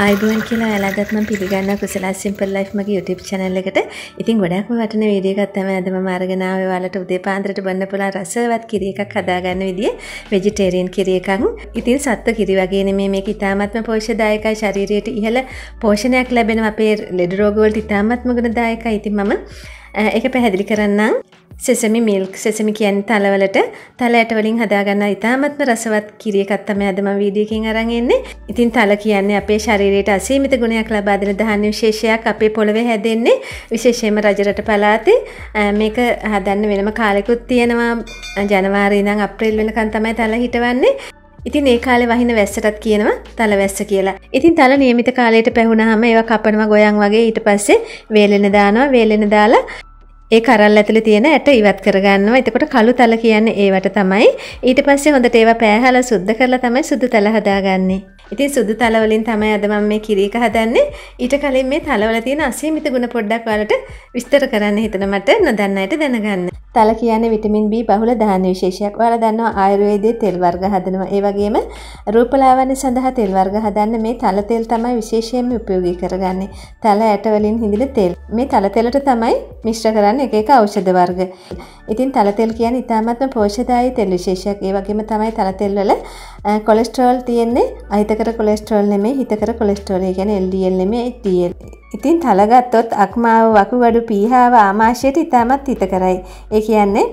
ආයිබෝන් කියලා ඔයාලටත් මම පිළිගන්නවා කුසලා සිම්පල් ලයිෆ් මගේ YouTube channel එකට. ඉතින් ගොඩක්ම වටින වීඩියෝ එකක් තමයි අද මම අරගෙන ආවේ ඔයාලට උදේ පාන්දරට බන්න පුළුවන් රසවත් කිරි එකක් හදාගන්න විදිය vegetarian කිරි එකක්. ඉතින් සත්ව කිරි වගේ නෙමෙයි මේක ඉතාමත්ම පෝෂ්‍යදායකයි ශරීරයට ඉහළ පෝෂණයක් ලැබෙනවා අපේ ලෙඩ රෝග වලට ඉතාමත්ම ගුණදායකයි. ඉතින් මම ඒක පැහැදිලි කරන්නම්. Sesame milk Sesame කියන්නේ තලවලට තල ඇට වලින් හදාගන්න ඉතාමත්ම රසවත් කිරි එකක් තමයි අද මම වීඩියෝ එකකින් අරන් එන්නේ. ඉතින් තල කියන්නේ අපේ ශරීරයට අසීමිත ගුණයක් ලබා දෙන ධාන්‍ය විශේෂයක් අපේ පොළවේ හැදෙන්නේ විශේෂයෙන්ම රජරට පළාතේ. මේක හදන්න වෙනම කාලෙකුත් තියෙනවා. ජනවාරි ඉඳන් අප්‍රේල් වෙනකන් තමයි තල හිටවන්නේ. ඉතින් ඒ කාලේ වහින වැස්සටත් කියනවා තල වැස්ස කියලා. ඉතින් තල નિયમિત කාලයට පැහුණාම ඒවා කපනවා ගොයන් වගේ. ඊට පස්සේ වේලෙන දානවා. වේලෙන දාලා ඒ කරල් ඇතුලේ තියෙන ඇට ඉවත් කරගන්නවා. එතකොට කළු තල කියන්නේ ඒවට තමයි. ඊට පස්සේ හොඳට ඒවා පෑහලා සුද්ධ කරලා තමයි සුදු තල හදාගන්නේ. ඉතින් සුදු තල වලින් තමයි අද මම මේ කිරි එක හදන්නේ. ඊට කලින් මේ තලවල තියෙන අසීමිත ගුණ පොඩ්ඩක් ඔයාලට විස්තර කරන්න හිතන මට නොදන්න අයට දැනගන්න. තල කියන්නේ විටමින් B බහුල ධාන්‍ය විශේෂයක්. ඔයාලා දන්නවා ආයුර්වේදයේ තෙල් වර්ග හදනවා. ඒ වගේම රූපලාවන්‍ය සඳහා තෙල් වර්ග හදන්න මේ තල තෙල් තමයි විශේෂයෙන්ම උපයෝගී කරගන්නේ. තල ඇට වලින් හිඳින තෙල්. මේ තල තෙලට තමයි මිශ්‍ර කරන්නේ එක ඖෂධ වර්ග. ඉතින් තල තෙල් කියන්නේ ඉතාමත්ම පෝෂ්‍යදායී තෙල් විශේෂයක්. ඒ වගේම තමයි තල තෙල් වල කොලෙස්ටරෝල් තියෙන්නේ. අහිතකර කොලෙස්ටරෝල් නෙමෙයි හිතකර කොලෙස්ටරෝල්. ඒ කියන්නේ LDL නෙමෙයි HDL. ඉතින් තල ගත්තොත් අක්මාව වකුගඩු පීහාව ආමාශයට ඉතාමත් හිතකරයි. ඒ කියන්නේ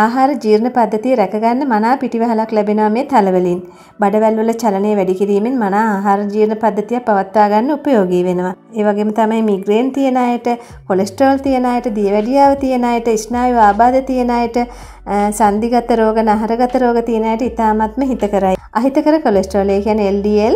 ආහාර ජීර්ණ පද්ධතිය රැකගන්න මනා පිටිවහලක් ලැබෙනවා මේ තල වලින්. බඩවැල් වල චලනය වැඩි කිරීමෙන් මනා ආහාර ජීර්ණ පද්ධතිය පවත්වා ගන්න උපයෝගී වෙනවා. ඒ වගේම තමයි මිග්‍රේන් තියෙන අයට, කොලෙස්ටරෝල් තියෙන අයට, දියවැඩියාව තියෙන අයට, ස්නායු ආබාධ තියෙන අයට, සන්ධිගත රෝග, නහරගත රෝග තියෙන අයට ඉතාමත්ම හිතකරයි. අහිතකර කොලෙස්ටරෝල් ඒ කියන්නේ LDL,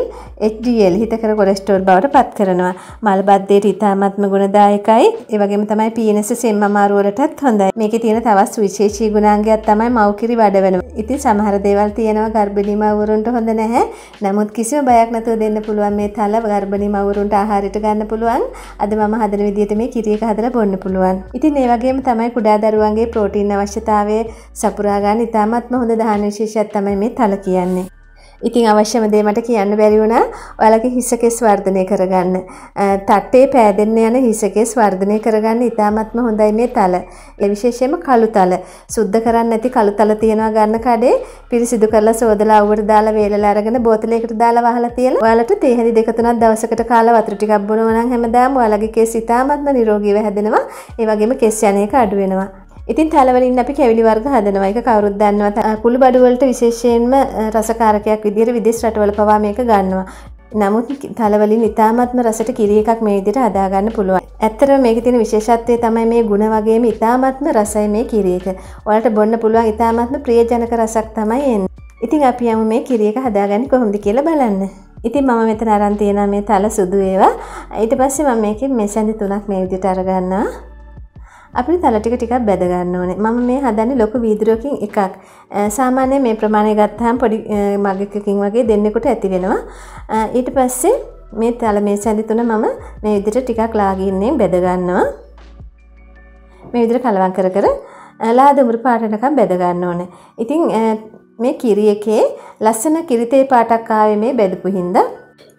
HDL හිතකර කොලෙස්ටරෝල් බවට පත් කරනවා. මල් බද්ධයට ඉතාමත්ම ගුණදායකයි. ඒ වගේම තමයි PNS සෙම් අමාරු වලටත් හොඳයි. මේකේ තියෙන තවත් විශේෂී ගුණාංගයක් තමයි මව්කිරි වඩවනවා. ඉතින් සමහර දේවල් තියෙනවා ගර්භණී මව්වරුන්ට හොඳ නැහැ. නමුත් කිසිම බයක් නැතුව දෙන්න පුළුවන් මේ තල ගර්භණී මව්වරුන්ට ආහාරයට ගන්න පුළුවන්. අද මම හදන විදිහට මේ කිරි එක හදලා බොන්න පුළුවන්. ඉතින් ඒ වගේම තමයි කුඩා දරුවන්ගේ ප්‍රෝටීන් අවශ්‍යතාවය සපුරා ගන්න ඉතාමත්ම හොඳ ධාන්‍ය විශේෂයක් තමයි මේ තල කියන්නේ. ඉතින් අවශ්‍යම දේ මට කියන්න බැරි වුණා. ඔයාලගේ හිස කෙස් වර්ධනය කරගන්න. තට්ටේ පෑදෙන්න යන හිස කෙස් වර්ධනය කරගන්න ඉතාමත්ම හොඳයි මේ තල. ඒ විශේෂයෙන්ම කළු තල. සුද්ධ කරන්නේ නැති කළු තල තියනවා ගන්න කඩේ පිරිසිදු කරලා සෝදලා අවුවට දාලා වේලලා අරගෙන බෝතලයකට දාලා වහලා තියලා ඔයාලට තේ හැඳි දෙක තුනක් දවසකට කාලා වතුර ටිකක් බොනවා නම් හැමදාම ඔයාලගේ කෙස් ඉතාමත්ම නිරෝගීව හැදෙනවා. ඒ වගේම කෙස් යන එක අඩු වෙනවා. ඉතින් තල වලින් අපි කැවිලි වර්ග හදනවා. ඒක කවුරුත් දන්නවා. කුළු බඩු වලට විශේෂයෙන්ම රසකාරකයක් විදිහට විදේශ රටවල පවා මේක ගන්නවා. නමුත් තල වලින් ඉතාමත්ම රසට කිරි එකක් මේ විදිහට හදා ගන්න පුළුවන්. ඇත්තටම මේකේ තියෙන විශේෂත්වය තමයි මේ ಗುಣ වගේම ඉතාමත්ම රසයි මේ කිරි එක. ඔයාලට බොන්න පුළුවන් ඉතාමත්ම ප්‍රියජනක රසක් තමයි එන්නේ. ඉතින් අපි යමු මේ කිරි එක හදාගන්නේ කොහොමද කියලා බලන්න. ඉතින් මම මෙතන අරන් තියෙනවා මේ තල සුදු ඒවා. ඊට පස්සේ මම මේකේ මෙසැඳි තුනක් මේ විදිහට අරගන්නවා. අපිට තල ටික බෙද ගන්න ඕනේ. මම මේ හදන්නේ ලොකු වීදුරුවකින් එකක්. සාමාන්‍යයෙන් මේ ප්‍රමාණය ගත්තාම පොඩි මග් එකකින් වගේ දෙන්නෙකුට ඇති වෙනවා. ඊට පස්සේ මේ තල මේ සැඳි තුන මම මේ විදිහට ටිකක් ලාගින්නේ බෙද ගන්නවා. මේ විදිහට කලවම් කර කර ලාද උඹුරු පාටනකම් බෙද ගන්න ඕනේ. ඉතින් මේ කිරි එකේ ලස්සන කිරිතේ පාටක් ආවේ මේ බෙදපු හින්දා.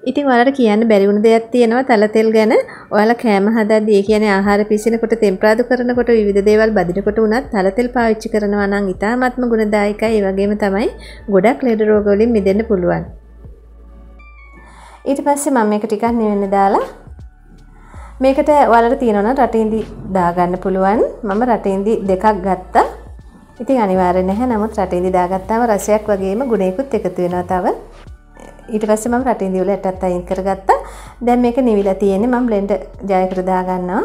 ඉතින් ඔයාලට කියන්න බැරි වුණ දෙයක් තියෙනවා තල තෙල් ගැන. ඔයාලා කෑම හදද්දී ඒ කියන්නේ ආහාර පිසිනකොට තෙම්පරාදු කරනකොට විවිධ දේවල් බදිනකොට උනත් තල තෙල් පාවිච්චි කරනවා නම් ඉතාමත්ම ගුණදායකයි. ඒ වගේම තමයි ගොඩක් ලෙඩ රෝග වලින් මිදෙන්න පුළුවන්. ඊට පස්සේ මම මේක ටිකක් නිවෙන්න දාලා මේකට ඔයාලට තියෙනවා නම් රටින්දි දාගන්න පුළුවන්. මම රටින්දි දෙකක් ගත්තා. ඉතින් අනිවාර්ය නැහැ. නමුත් රටින්දි දාගත්තාම රසයක් වගේම ගුණයකුත් එකතු වෙනවා තව. ඊට පස්සේ මම රටින්දි වල ඇටත් අයින් කරගත්තා. දැන් මේක නිවිලා තියෙන්නේ. මම බ්ලෙන්ඩර් ජායකට දා ගන්නවා.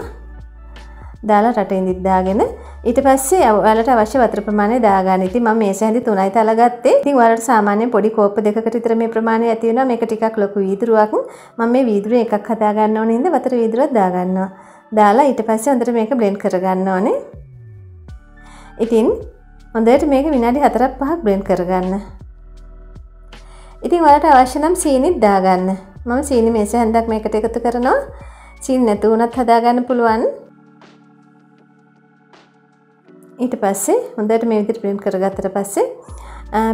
දාලා රටින්දිත් දාගෙන ඊට පස්සේ ඔයාලට අවශ්‍ය වතුර ප්‍රමාණය දාගන්න. ඉතින් මම මේ සැඳි 3යි තල ගත්තේ. ඉතින් ඔයාලට සාමාන්‍යයෙන් පොඩි කෝප්ප දෙකකට විතර මේ ප්‍රමාණය ඇති වෙනවා. මේක ටිකක් ලොකු වීදුරුවක්. මම මේ වීදුරුවේ එකක් හදා ගන්න ඕනේ හින්දා වතුර වීදුරුවක් දා ගන්නවා. දාලා ඊට පස්සේ හොඳට මේක බ්ලෙන්ඩ් කර ගන්න ඕනේ. ඉතින් හොඳට මේක විනාඩි 4-5ක් බ්ලෙන්ඩ් කරගන්න. ඉතින් ඔයාලට අවශ්‍ය නම් සීනිත් දාගන්න. මම සීනි මේස හැන්දක් මේකට එකතු කරනවා. සීනි නැතු වුණත් හදාගන්න පුළුවන්. ඊට පස්සේ හොඳට මේ විදිහට බ්ලෙන්ඩ් කරගත්තට පස්සේ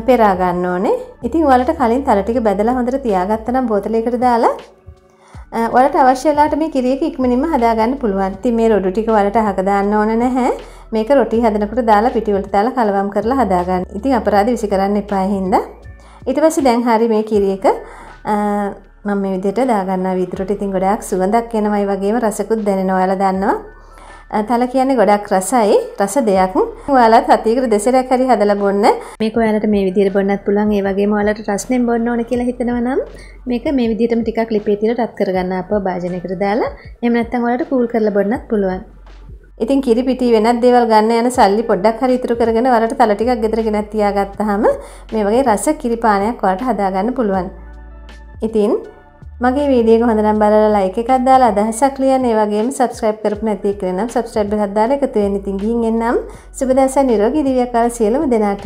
පෙරා ගන්න ඕනේ. ඉතින් ඔයාලට කලින් තල ටික බැදලා හොඳට තියාගත්තා නම් බෝතලයකට දාලා ඔයාලට අවශ්‍ය වෙලාවට මේ කිරි එක ඉක්මනින්ම හදාගන්න පුළුවන්. ඉතින් මේ රොඩු ටික ඔයාලට අහක දාන්න ඕන නැහැ. මේක රොටි හදනකොට දාලා පිටි වලට දාලා කලවම් කරලා හදාගන්න. ඉතින් අපරාධ විසි කරන්න එපා හින්දා. ඊට පස්සේ දැන් හරි මේ කිරි එක මම මේ විදිහට දාගන්නවා වීදුරට. ඉතින් ගොඩාක් සුවඳක් එනවායි වගේම රසකුත් දැනෙනවා. ඔයාලා දන්නවා. තල කියන්නේ ගොඩක් රසයි. රස දෙයක්. ඔයාලත් හතියකට දෙසරයක් හරි හදලා බොන්න. මේක ඔයාලට මේ විදිහට බොන්නත් පුළුවන්. ඒ වගේම ඔයාලට රස්නෙන් බොන්න ඕන කියලා හිතනවා නම් මේක මේ විදිහටම ටිකක් ලිපේ තියලා රත් කරගන්න අපව භාජනයකට දාලා. එහෙම නැත්නම් ඔයාලට කූල් කරලා බොන්නත් පුළුවන්. ඉතින් කිරි පිටි වෙනත් දේවල් ගන්න යන සල්ලි පොඩ්ඩක් හරි ඉතුරු කරගෙන ඔයාලට තල ටිකක් ගෙදර ගෙනත් තියාගත්තාම මේ වගේ රස කිරි පානයක් ඔයාලට හදාගන්න පුළුවන්. ඉතින් මගේ වීඩියෝ එක හොඳ නම් බලලා ලයික් එකක් දාලා අදහසක් ලියන්න. ඒ වගේම subscribe කරපු නැති කෙනා නම් subscribe එකක් දාලා එකතු වෙන්න. ඉතින් ගිහින් එන්නම්. සුබ දවසක් නිරෝගී දිවියක් කාල සියලුම දෙනාට.